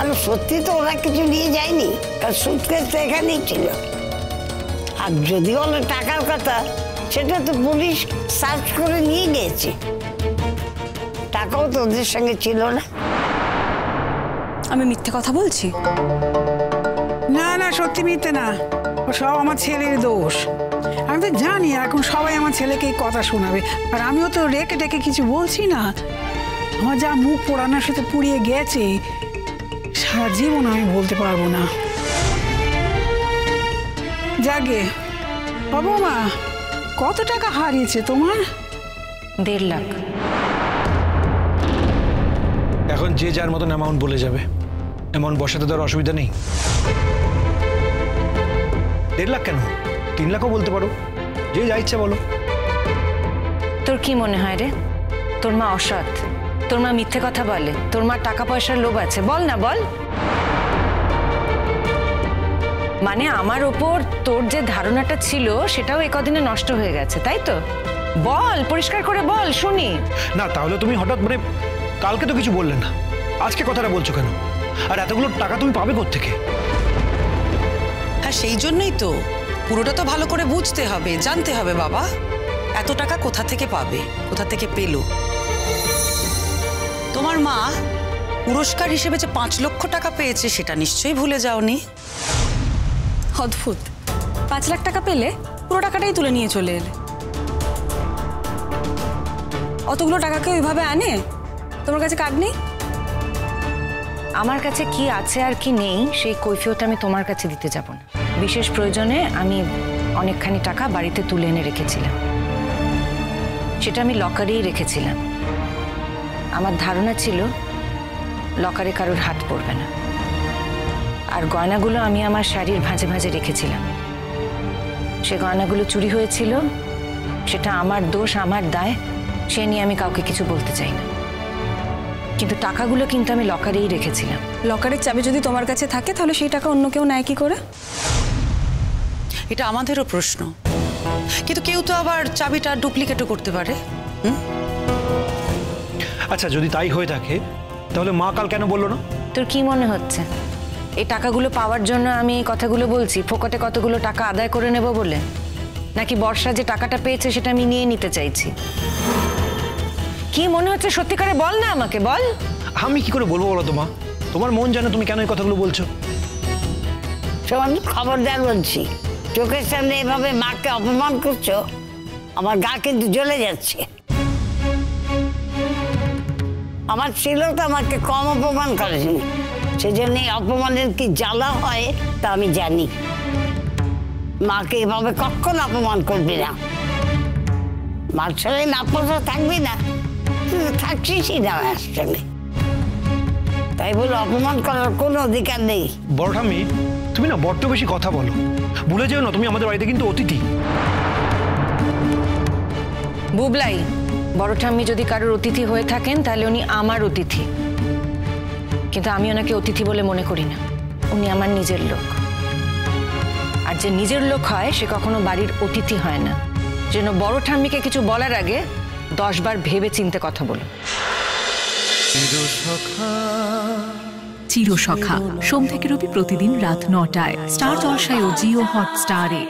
আর সত্যি তো ওরা কিছু নিয়ে যায়নি, কারণ সুটকেস তো এখানেই ছিল। আর যদি বলো টাকার কথা, সেটা তো পুলিশ সার্চ করে নিয়ে গিয়েছে। টাকাও তো ওদের সঙ্গে ছিল না। আমি মিথ্যে কথা বলছি? না না, সত্যি মিথ্যে না, ও সব আমার ছেলের দোষ। আমি তো জানি এখন সবাই আমার ছেলেকে এই কথা শোনাবে, আর আমিও তো রেখে টেকে কিছু বলছি না। আমার যা মুখ পোড়ানোর সাথে পুড়িয়ে গেছে, সারা জীবন আমি বলতে পারবো না। যাগে বাবু মা, কত টাকা হারিয়েছে তোমার? 1.5 লাখ। এখন যে যার মতন অ্যামাউন্ট বলে যাবে, অ্যামাউন্ট বসাতে দেওয়ার অসুবিধা নেই। 1.5 লাখ কেন, 3 লাখও বলতে পারো, যে যা ইচ্ছে বলো। তোর কি মনে হয় রে, তোর মা অসৎ? তোর মা মিথ্যে কথা বলে? তোর মা টাকা পয়সার লোভ আছে? বল না, বল। মানে আমার ওপর তোর যে ধারণাটা ছিল সেটাও এই কদিনে নষ্ট হয়ে গেছে, তাই তো? বল, পরিষ্কার করে বল, শুনি। না তাহলে তুমি হঠাৎ মানে কালকে তো কিছু বললে না, আজকে কথাটা বলছো কেন? আর এতগুলো টাকা তুমি পাবে কোত্থেকে? হ্যাঁ, সেই জন্যই তো পুরোটা তো ভালো করে বুঝতে হবে, জানতে হবে বাবা। এত টাকা কোথা থেকে পাবে, কোথা থেকে পেল? তোমার মা পুরস্কার হিসেবে যে 5 লক্ষ টাকা পেয়েছে সেটা নিশ্চয়ই ভুলে যাওনি। অদ্ভুত, 5 লাখ টাকা পেলে পুরো টাকাটাই তুলে নিয়ে চলে এলে। অতগুলো টাকাকে ওইভাবে আনে? তোমার কাছে কার্ড নেই? আমার কাছে কি আছে আর কি নেই সেই কৈফিয়ত আমি তোমার কাছে দিতে যাব না। বিশেষ প্রয়োজনে আমি অনেকখানি টাকা বাড়িতে তুলে এনে রেখেছিলাম, সেটা আমি লকারেই রেখেছিলাম। আমার ধারণা ছিল লকারে কারোর হাত পড়বে না। আর গয়নাগুলো আমি আমার শাড়ির ভাঁজে ভাঁজে রেখেছিলাম। সে গয়নাগুলো চুরি হয়েছিল, সেটা আমার দোষ, আমার দায়, সে নিয়ে আমি কাউকে কিছু বলতে চাই না। কিন্তু টাকাগুলো কিন্তু আমি লকারেই রেখেছিলাম। লকারের চাবি যদি তোমার কাছে থাকে তাহলে সেই টাকা অন্য কেউ নেয় কি করে? এটা আমাদেরও প্রশ্ন, কিন্তু কেউ তো আবার চাবিটা ডুপ্লিকেটও করতে পারে। আচ্ছা যদি তাই হয়ে থাকে তাহলে মা কাল কেন বললো না? তোর কি মনে হচ্ছে এই টাকাগুলো পাওয়ার জন্য আমি এই কথাগুলো বলছি, ফোকটে কতগুলো টাকা আদায় করে নেব বলে? নাকি বর্ষা যে টাকাটা পেয়েছে সেটা আমি নিয়ে নিতে চাইছি? কি মনে হচ্ছে সত্যিকারে বল না আমাকে, বল। আমি কি করে বলবো বলো তো মা, তোমার মন জানে তুমি কেন এই কথাগুলো বলছো। শোন, খবরদার বলছি, চোখের সামনে এভাবে মাকে অপমান করছো, আমার গা কিন্তু জ্বলে যাচ্ছে। আমার ছিল তো আমাকে কম অপমান করেনি, সেজন্য অপমানের কি জ্বালা হয় তা আমি জানি। মাকে এভাবে কখনো অপমান করবি না। মার ছেলে না পড়া থাকবি না, তুই থাকছিসই না আসলে, তাই বলে অপমান করার কোনো অধিকার নেই। বড় ঠাম্মি, তুমি না বড্ড বেশি কথা বলো, ভুলে যেও না তুমি আমাদের বাড়িতে কিন্তু অতিথি। বুবলাই, বড় ঠাম্মি যদি কারোর অতিথি হয়ে থাকেন তাহলে উনি আমার অতিথি, কিন্তু আমি ওনাকে অতিথি বলে মনে করি না। উনি আমার নিজের লোক, আর যে নিজের লোক হয় সে কখনো বাড়ির অতিথি হয় না। যেন বড় ঠাম্মিকে কিছু বলার আগে 10 বার ভেবে চিন্তে কথা বলো। চিরসখা সোম থেকে রবি প্রতিদিন রাত 9টায় স্টার জলসায় ও জিও হটস্টারে।